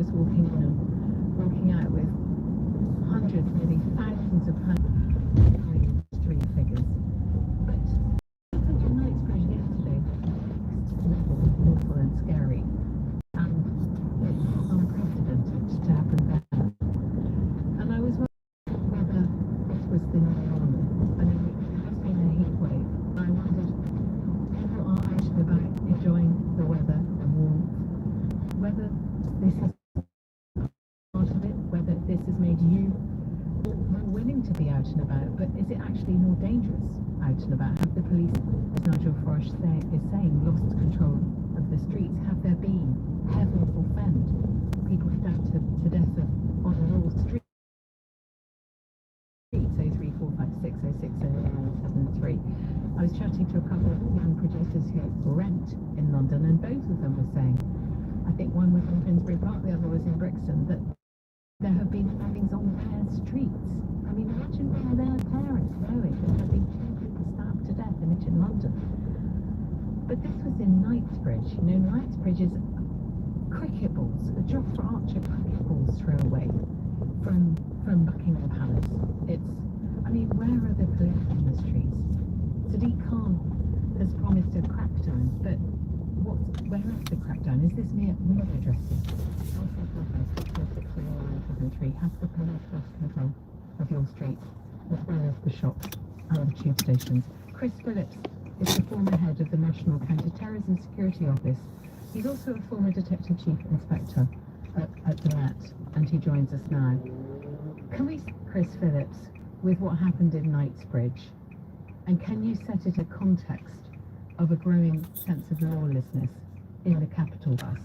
just walking in and walking out with hundreds, maybe thousands of pounds street figures. But what happened in Knightsbridge yesterday was next level awful and scary. And it's unprecedented to happen there. And I was wondering whether this was the new normal. I mean, it has been a heat wave. I wondered, people are out and about enjoying the weather and warmth, whether this is part of it, whether this has made you more willing to be out and about, but is it actually more dangerous out and about? Have the police, as Nigel Farage is saying, lost control of the streets? Have there been, heaven forfend, people stabbed to death on all streets? 03456060973. I was chatting to a couple of young producers who rent in London, and both of them were saying, I think one was in Finsbury Park, the other was in Brixton, that there have been stabbings on their streets. I mean, imagine where their parents going. There have been 2 people stabbed to death, and it's in London. But this was in Knightsbridge. You know, Knightsbridge is cricket balls, a Jofra Archer cricket balls throw away from Buckingham Palace. I mean, where are the police in the streets? Sadiq Khan has promised a crackdown, but where is the crackdown? Is this mere addressing? Has the police lost control of your streets, as well as the shops and the tube stations? Chris Phillips is the former head of the National Counter-Terrorism Security Office. He's also a former Detective Chief Inspector at the Met, and he joins us now. Can we, Chris Phillips, with what happened in Knightsbridge, and can you set it in context of a growing sense of lawlessness in the capital bus?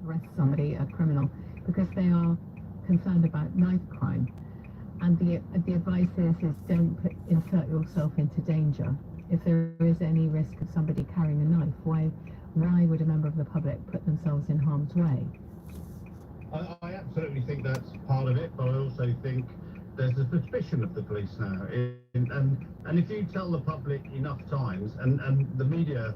Arrest somebody, a criminal, because they are concerned about knife crime. And the advice is don't insert yourself into danger. If there is any risk of somebody carrying a knife, why would a member of the public put themselves in harm's way? I absolutely think that's part of it, but I also think there's a suspicion of the police now. And if you tell the public enough times, and the media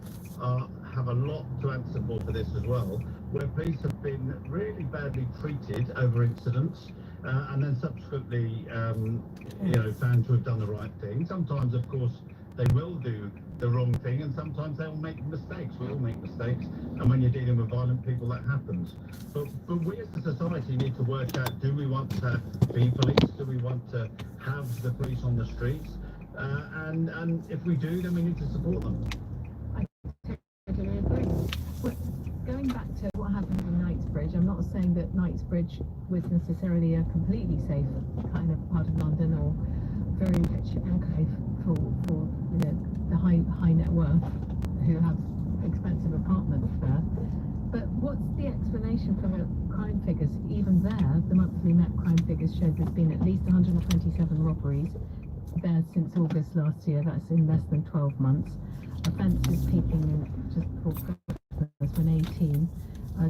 have a lot to answer for this as well, where police have been really badly treated over incidents, and then subsequently, found to have done the right thing. Sometimes, of course, they will do the wrong thing, and sometimes they'll make mistakes. We all make mistakes, and when you're dealing with violent people, that happens. But we as a society need to work out: do we want to be police? Do we want to have the police on the streets? And if we do, then we need to support them. I totally agree. Well, going back to what happened in Knightsbridge, I'm not saying that Knightsbridge was necessarily a completely safe kind of part of London or very rich enclave for you know, the high net worth who have expensive apartments there. But what's the explanation for the crime figures? Even there, the monthly Met crime figures show there's been at least 127 robberies there since August last year. That's in less than 12 months. Offences peaking in just before Christmas when 18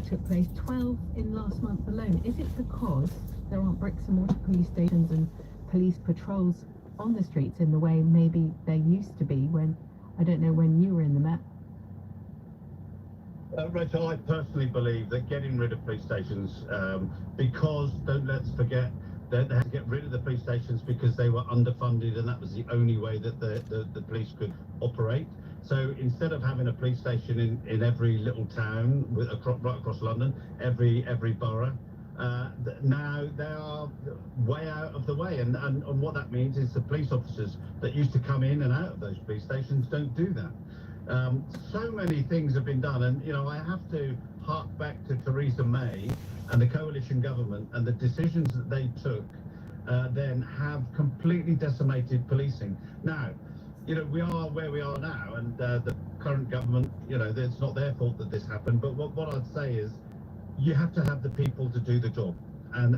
took place, 12 in last month alone. Is it because there aren't bricks and mortar police stations and police patrols on the streets in the way maybe there used to be when, I don't know when you were in the Met? Rachel, I personally believe that getting rid of police stations, because let's forget that they had to get rid of the police stations because they were underfunded, and that was the only way that the police could operate. So instead of having a police station in every little town right across London, every borough, now they are way out of the way, and what that means is the police officers that used to come in and out of those police stations don't do that. So many things have been done, and you know, I have to hark back to Theresa May and the coalition government and the decisions that they took then have completely decimated policing. Now, you know, we are where we are now, and the current government, you know, it's not their fault that this happened, but what I'd say is you have to have the people to do the job, and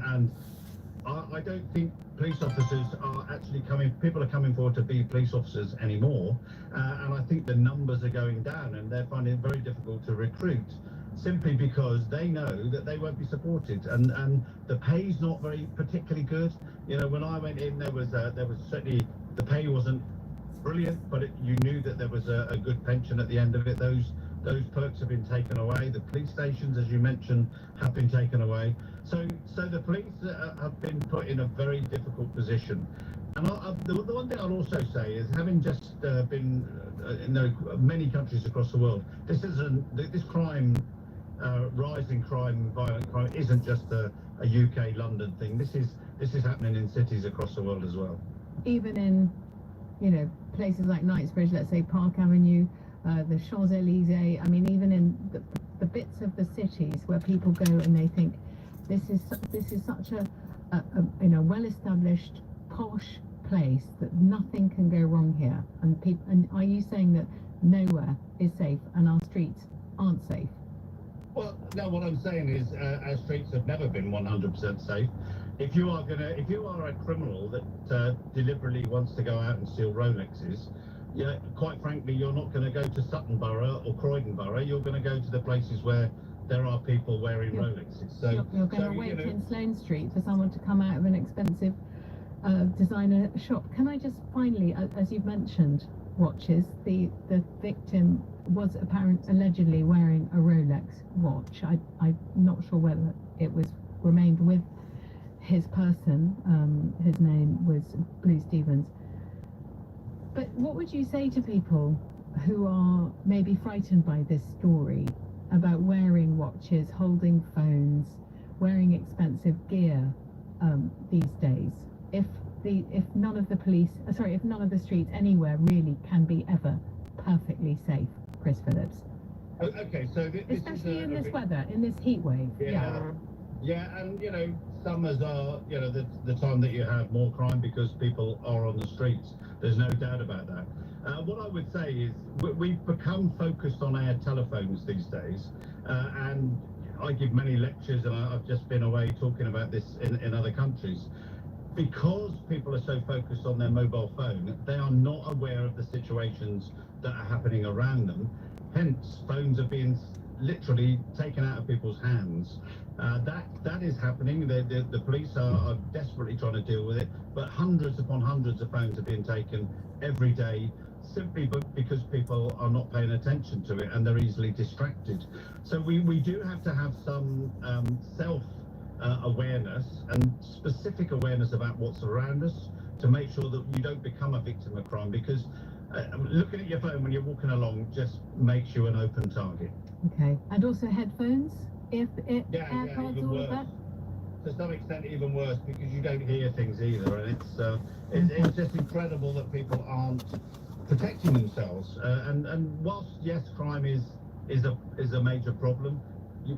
I don't think police officers are actually people are coming forward to be police officers anymore, and I think the numbers are going down, and they're finding it very difficult to recruit simply because they know that they won't be supported, and the pay's not very particularly good. You know, when I went in, there was certainly, the pay wasn't brilliant, but you knew that there was a good pension at the end of it. Those perks have been taken away. The police stations, as you mentioned, have been taken away. So the police have been put in a very difficult position. And the one thing I'll also say is, having just been in many countries across the world, this crime, rising crime, violent crime, isn't just a UK London thing. This is happening in cities across the world as well. Even in, you know, places like Knightsbridge, let's say Park Avenue, the Champs-Élysées. I mean, even in the bits of the cities where people go and they think this is such a you know, well-established posh place that nothing can go wrong here. And are you saying that nowhere is safe and our streets aren't safe? Well, no, what I'm saying is our streets have never been 100% safe. If you are a criminal that deliberately wants to go out and steal Rolexes, yeah, quite frankly, you're not going to go to Sutton Borough or Croydon Borough. You're going to go to the places where there are people wearing Rolexes. So you're going to wait in Sloane Street for someone to come out of an expensive designer shop. Can I just finally, as you've mentioned, watches, the victim was allegedly wearing a Rolex watch. I'm not sure whether it remained with his person. His name was Blue Stevens. But what would you say to people who are maybe frightened by this story about wearing watches, holding phones, wearing expensive gear these days? If none of the streets anywhere really can be ever perfectly safe, Chris Phillips. Okay, so especially in this weather, in this heat wave. Yeah, and you know, summers are, you know, the time that you have more crime because people are on the streets. There's no doubt about that. What I would say is we've become focused on our telephones these days, and I give many lectures, and I've just been away talking about this in other countries. Because people are so focused on their mobile phone, they are not aware of the situations that are happening around them. Hence, phones are being literally taken out of people's hands. That is happening. The police are desperately trying to deal with it, but hundreds upon hundreds of phones are being taken every day, simply because people are not paying attention to it and they're easily distracted. So we do have to have some awareness and specific awareness about what's around us to make sure that you don't become a victim of crime, because looking at your phone when you're walking along just makes you an open target. Okay. And also headphones, AirPods, even all of worse. that? To some extent, even worse because you don't hear things either, and it's just incredible that people aren't protecting themselves. And whilst yes, crime is a major problem,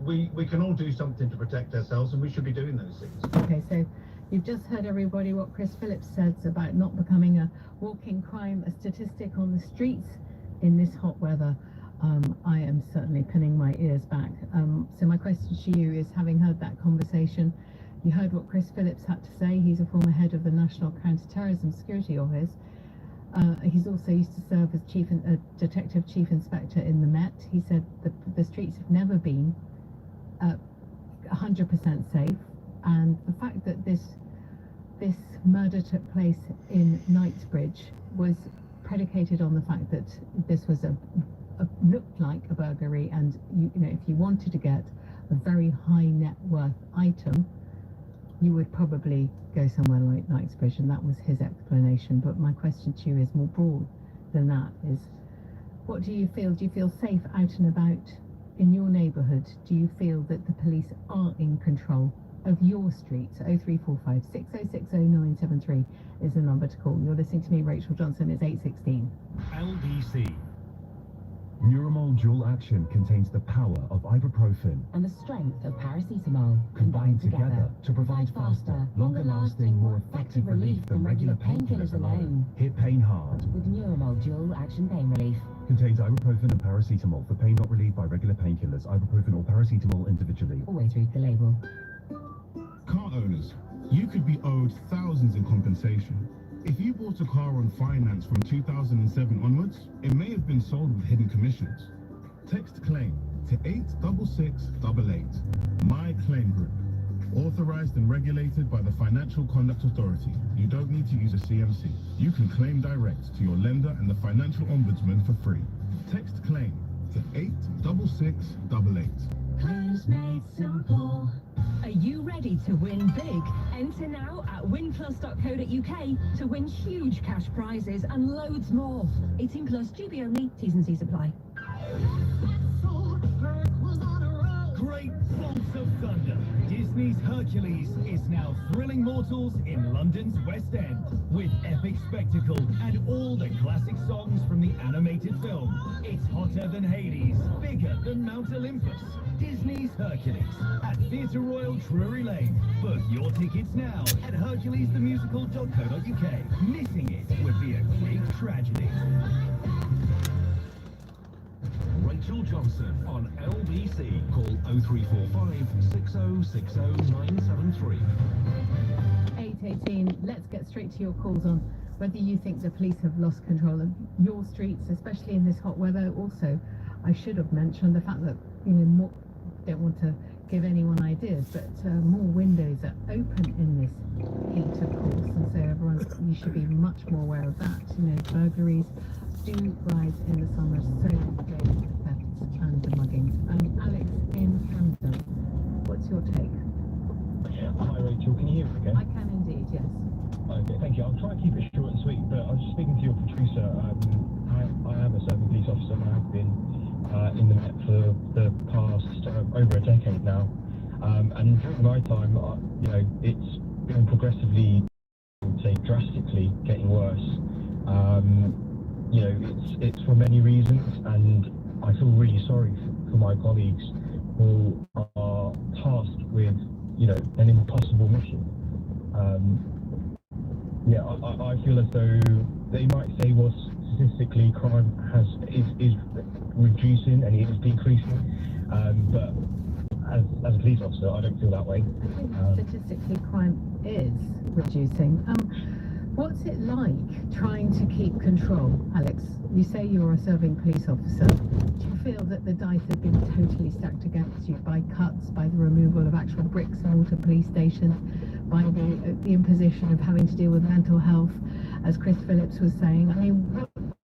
we can all do something to protect ourselves, and we should be doing those things. Okay, so you've just heard everybody what Chris Phillips says about not becoming a walking crime, a statistic on the streets in this hot weather. I am certainly pinning my ears back. So my question to you is, having heard that conversation, you heard what Chris Phillips had to say. He's a former head of the National Counter-Terrorism Security Office. He's also used to serve as Detective Chief Inspector in the Met. He said the streets have never been 100% safe, and the fact that this murder took place in Knightsbridge was predicated on the fact that this was looked like a burglary, and you know, if you wanted to get a very high net worth item, you would probably go somewhere like Knightsbridge, and that was his explanation. But my question to you is more broad than that, is what do you feel? Do you feel safe out and about in your neighbourhood? Do you feel that the police are in control of your streets? 0345 6060 973 is the number to call. You're listening to me, Rachel Johnson. It's 8:16. LBC. Neuramol Dual Action contains the power of ibuprofen and the strength of paracetamol combined together to provide faster, longer-lasting, more effective relief than regular painkillers alone. Hit pain hard. With Neuramol Dual Action Pain Relief. Contains ibuprofen and paracetamol for pain not relieved by regular painkillers. Ibuprofen or paracetamol individually. Always read the label. Car owners, you could be owed thousands in compensation. If you bought a car on finance from 2007 onwards, it may have been sold with hidden commissions. Text claim to 86688. My Claim Group. Authorized and regulated by the Financial Conduct Authority. You don't need to use a CMC. You can claim direct to your lender and the Financial Ombudsman for free. Text claim to 86688. Claims made simple. Are you ready to win big? Enter now at winplus.co.uk to win huge cash prizes and loads more. 18 plus, GB only, T's and C's apply. Great bolts of thunder. Disney's Hercules is now thrilling mortals in London's West End with epic spectacle and all the classic songs from the animated film. It's hotter than Hades, bigger than Mount Olympus. Disney's Hercules at Theatre Royal Drury Lane. Book your tickets now at herculesthemusical.co.uk. Missing it would be a big tragedy. Rachel Johnson on LBC. Call 0345 6060 973. 8:18. Let's get straight to your calls on whether you think the police have lost control of your streets, especially in this hot weather. Also, I should have mentioned the fact that, you know, don't want to give anyone ideas, but more windows are open in this heat, of course, and so you should be much more aware of that. You know, burglaries do rise in the summer, so do thefts and the muggings. Alex in Camden, what's your take? Hi Rachel, can you hear me okay? I can indeed, yes. Okay, thank you. I'll try and keep it short and sweet, but I was just speaking to your producer. I am a serving police officer and I have been in the Met for the past over a decade now. And during my time, you know, it's been progressively, I would say drastically getting worse. You know, it's for many reasons, and I feel really sorry for my colleagues who are tasked with, you know, an impossible mission. Yeah, I feel as though they might say, well, statistically crime is reducing and it is decreasing, but as a police officer, I don't feel that way. I think statistically crime is reducing. What's it like trying to keep control, Alex? You say you're a serving police officer. Do you feel that the dice have been totally stacked against you by cuts, by the removal of actual bricks and mortar police stations, by the imposition of having to deal with mental health, as Chris Phillips was saying? I mean,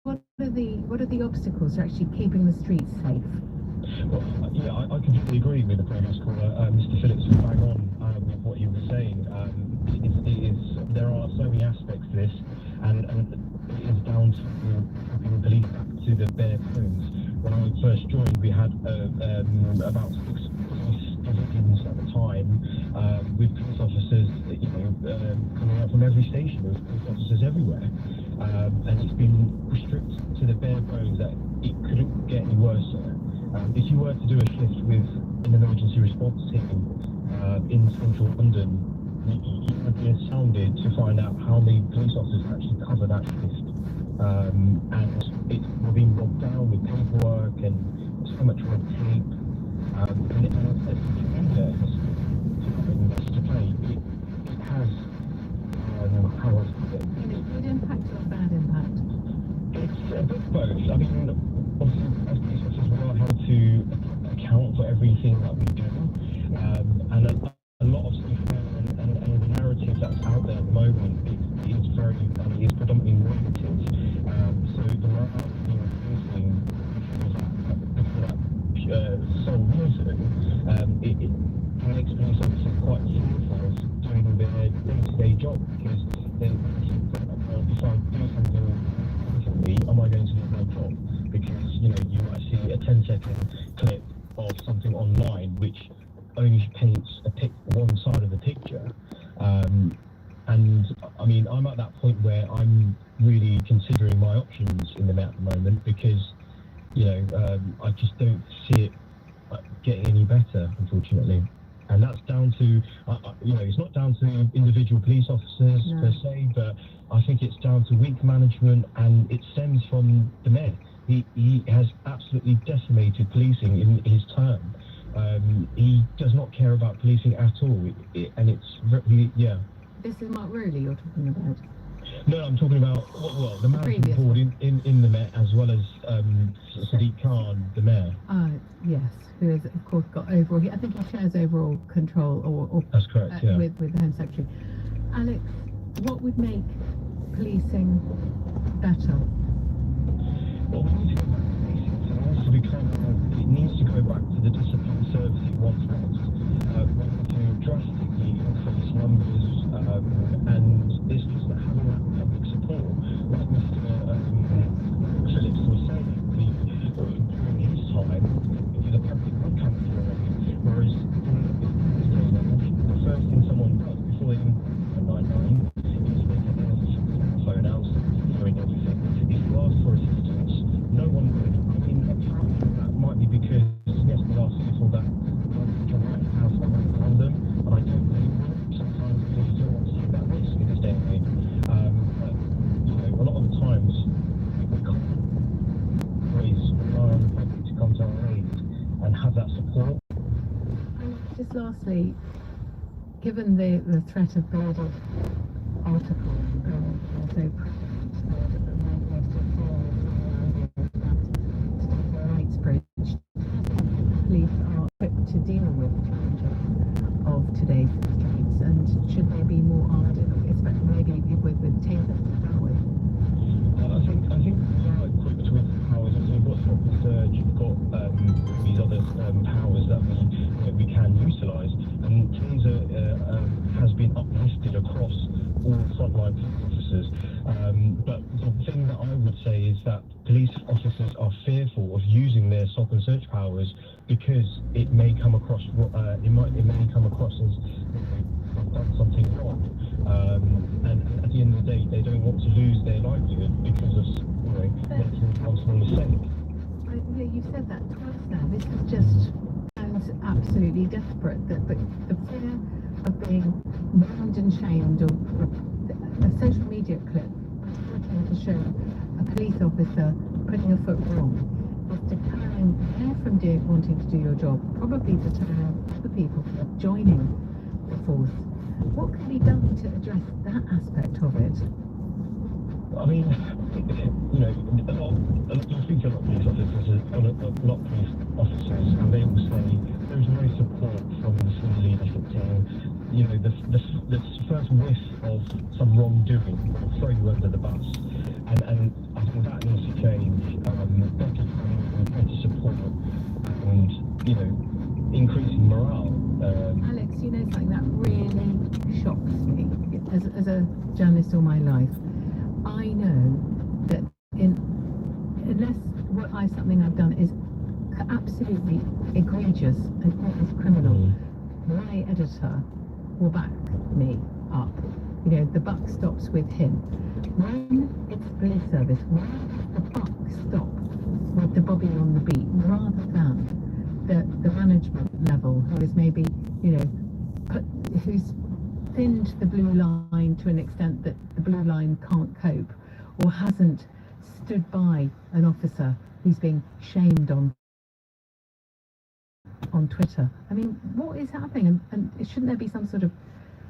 what are the obstacles to actually keeping the streets safe? Well, yeah, I completely agree with the previous caller. Mr. Phillips was bang on with what he was saying. There are so many aspects to this, and it is down to to the bare bones. When I first joined, we had about 6 police divisions at the time, with police officers, coming out from every station. There was police officers everywhere, and it's been restricted to the bare bones that it couldn't get any worse. If you were to do a shift with an emergency response team in central London, you would be astounded to find out how many police officers actually cover that shift. And it's been bogged down with paperwork and so much red tape. And it has to play. It has how else to put it? Good impact or bad impact? It's a bit of both. I mean, obviously, as police officers, we are held to account for everything that we do, and a lot of stuff and the narrative that's out there at the moment is very, is predominantly negative. So the morale being increasing sole reason, it makes police officers quite fearful of doing their day-to-day job, because they think that, if I do something differently, am I going to do my job? Because, you might see a 10-second clip of something online which only paints one side of the picture. And I mean, I'm at that point where I'm really considering my options in the Met at the moment, because, I just don't see it getting any better, unfortunately. And that's down to, it's not down to individual police officers per se, but I think it's down to weak management, and it stems from the Mayor. He has absolutely decimated policing in his term. He does not care about policing at all, and it's really, This is Mark Rowley you're talking about? No, I'm talking about, the management board in the Met, as well as Sadiq Khan, the Mayor. Yes, who has, of course, got overall, I think he shares overall control, or that's correct, with the Home Secretary. Alex, what would make policing better? Well, we need to go back to basics. It needs to go back to the discipline service it once was. We need to drastically increase numbers, and it's just that having that public support, like Mr. Phillips was saying, during his time, the public would come forward, whereas the first thing someone does before they even call 999 is they get their phone out, hearing everything. If you ask for assistance, no one would. I mean, that might be because, yes, they are fearful that you might have someone around them, and I don't blame them. Sometimes they don't want to take that risk in this day and age. But, a lot of the times, we can't always rely on the public to come to our aid and have that support. And just lastly, given the threat of blooded articles, also Knightsbridge, police are equipped to deal with the challenges of today's streets, and should they be more armed, especially maybe with tailored powers? I think we are equipped with powers. So you've got stop and surge, you've got these other powers that we can utilise, and Taser has been uplifted across all frontline police officers. But the thing that I would say is that police officers are fearful of using their stop and search powers because it may come across it may come across as they've done something wrong. And at the end of the day, they don't want to lose their livelihood because of making one small mistake. You've said that twice now. This is just sounds absolutely desperate. The fear of being mourned and shamed, or a social media clip looking to show a police officer putting a foot wrong is deterring you from wanting to do your job, probably deterring other people from joining the force. What can be done to address that aspect of it? I mean, you speak to a lot of police officers, and they will say there's no support from the senior leadership team. The first whiff of some wrongdoing will throw you under the bus, and I think that needs to change. Better support, and increasing morale. Alex, something that really shocks me as a journalist all my life. I know that unless something I've done is absolutely egregious and is criminal, my editor will back me up. You know, the buck stops with him. When it's police service, why does the buck stop with the bobby on the beat rather than the management level who is maybe, you know, who's thinned the blue line to an extent that the blue line can't cope, or hasn't stood by an officer who's being shamed on Twitter. I mean, what is happening? And shouldn't there be some sort of,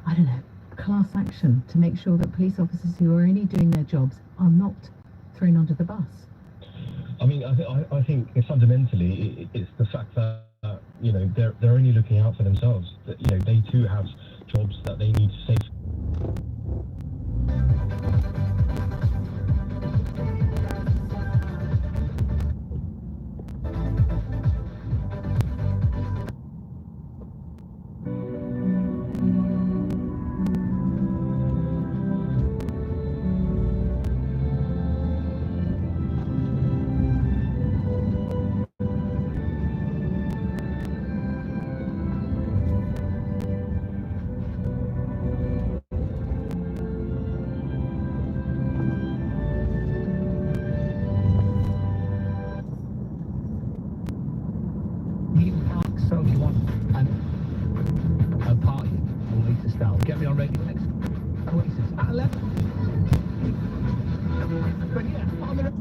I don't know, class action to make sure that police officers who are only doing their jobs are not thrown under the bus? I mean, I think fundamentally it's the fact that you know they're only looking out for themselves. That you know they too have jobs that they need to save. So if you want a party, Oasis style, get me on radio next. Oasis at 11. But yeah, on the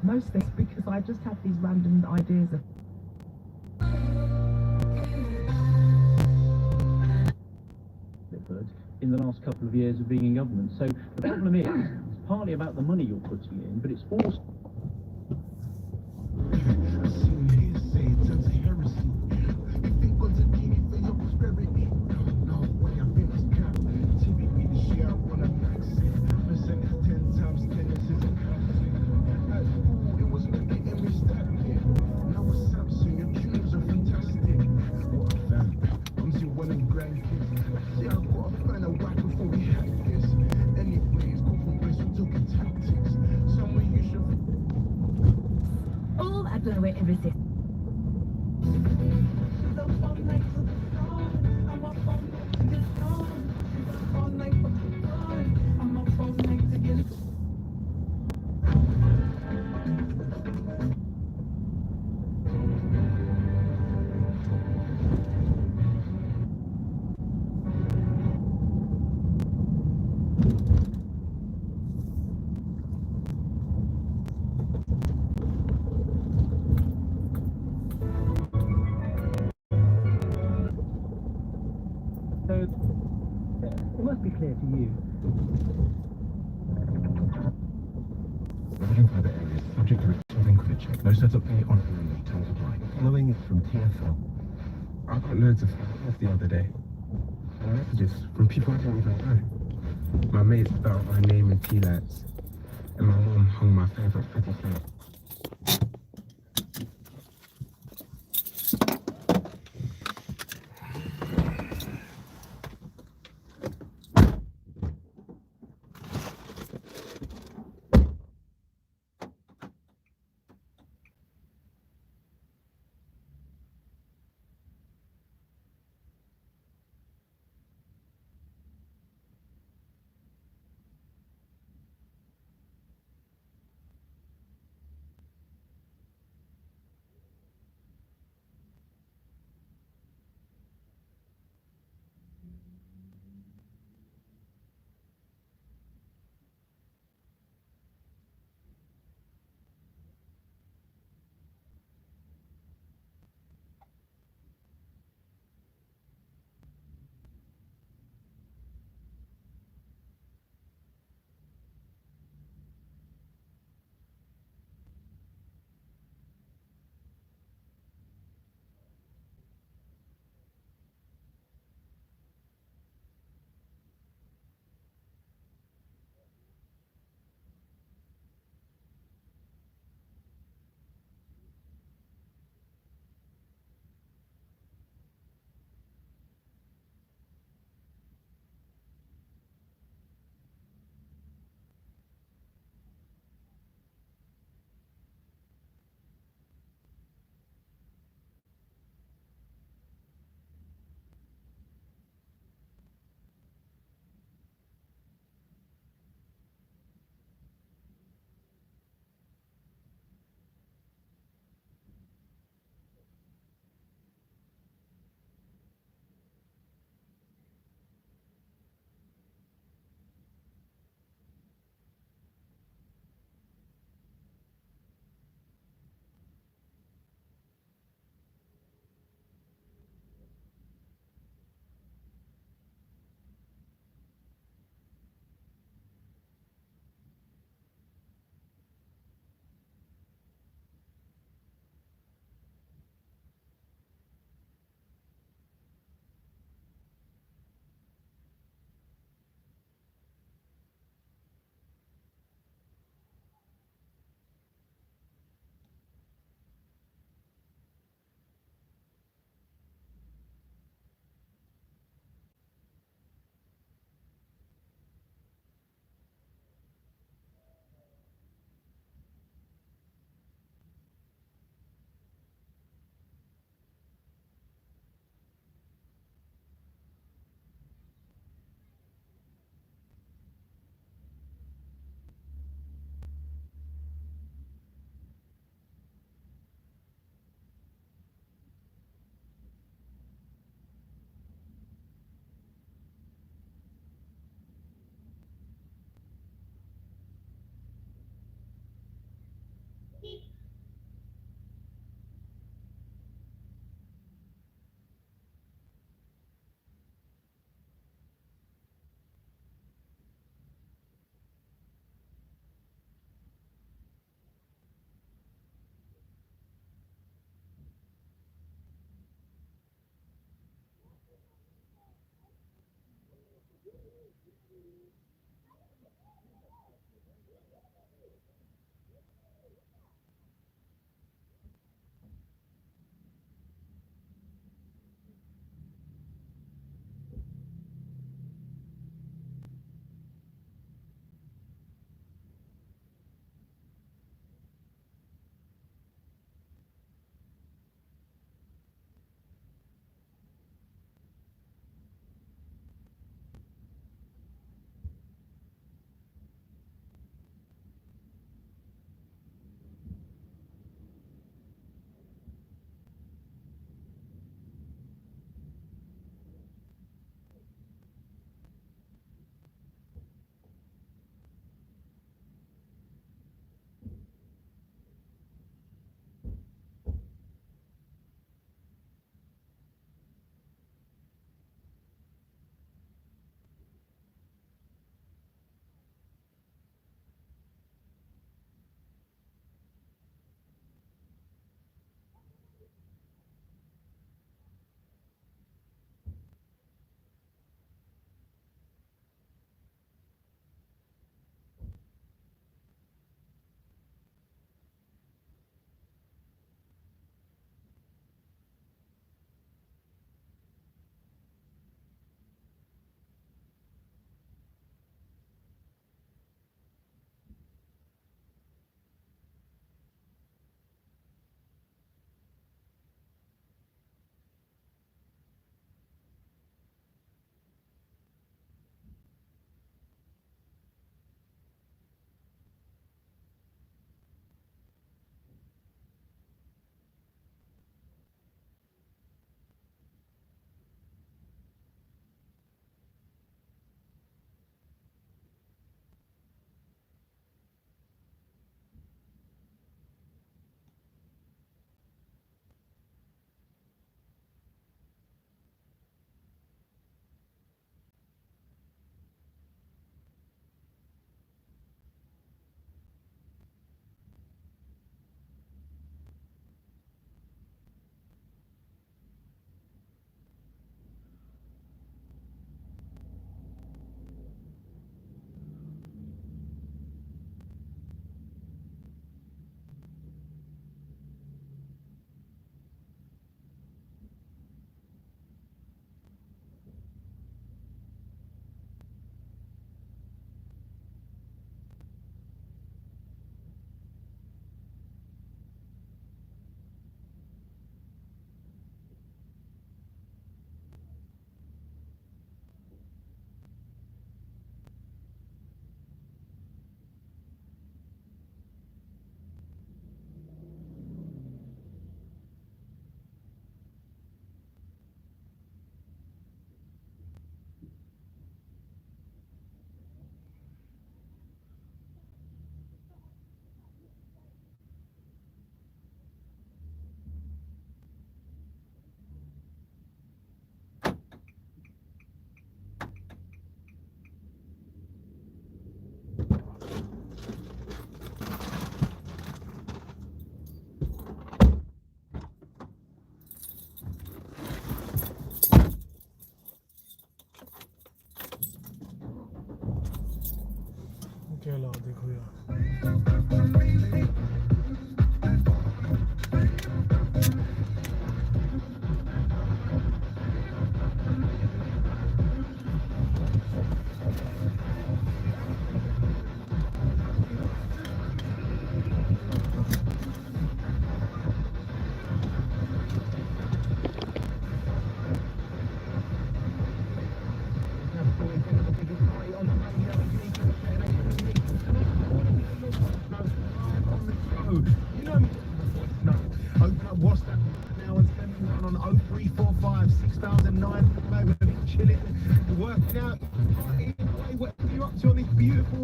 most things because I just have these random ideas of in the last couple of years of being in government. So the problem is it's partly about the money you're putting in, but it's also all I blow it and resist. So it must be clear to you. Within private areas, subject to returning credit check. No setup fee on only terms apply. Following is from TFL. I got loads of the other day. Messages from people I don't even know. My mates spelled my name in T-lights, and my mom hung my favourite pretty face.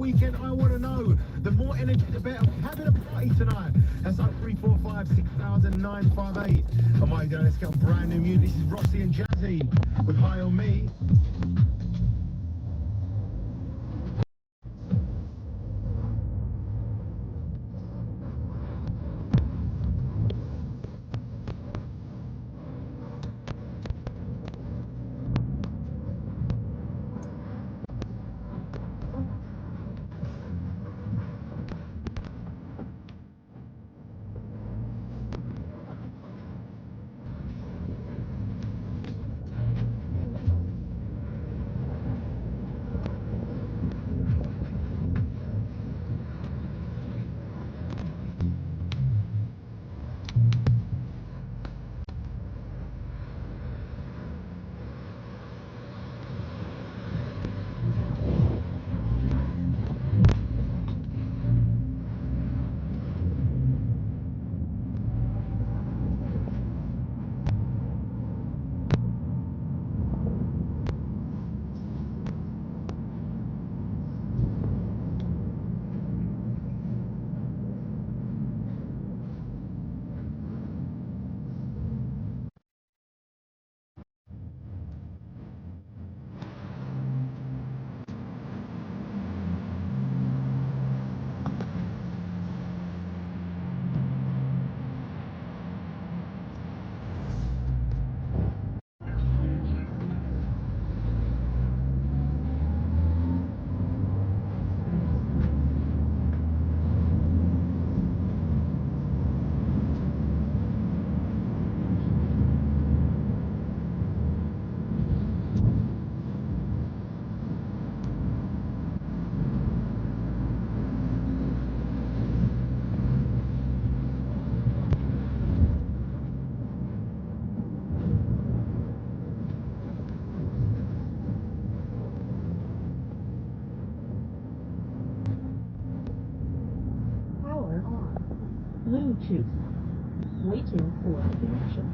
Weekend, I want to know. The more energy, the better. We're having a party tonight. That's 0345 6000 958. Oh my God, let's get on brand new music. This is Rossi and Jazzy with High on Me. Bluetooth. Waiting for connection.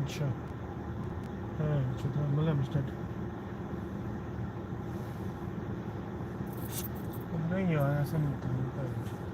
अच्छा मतलब start नहीं यार ऐसा नहीं होता है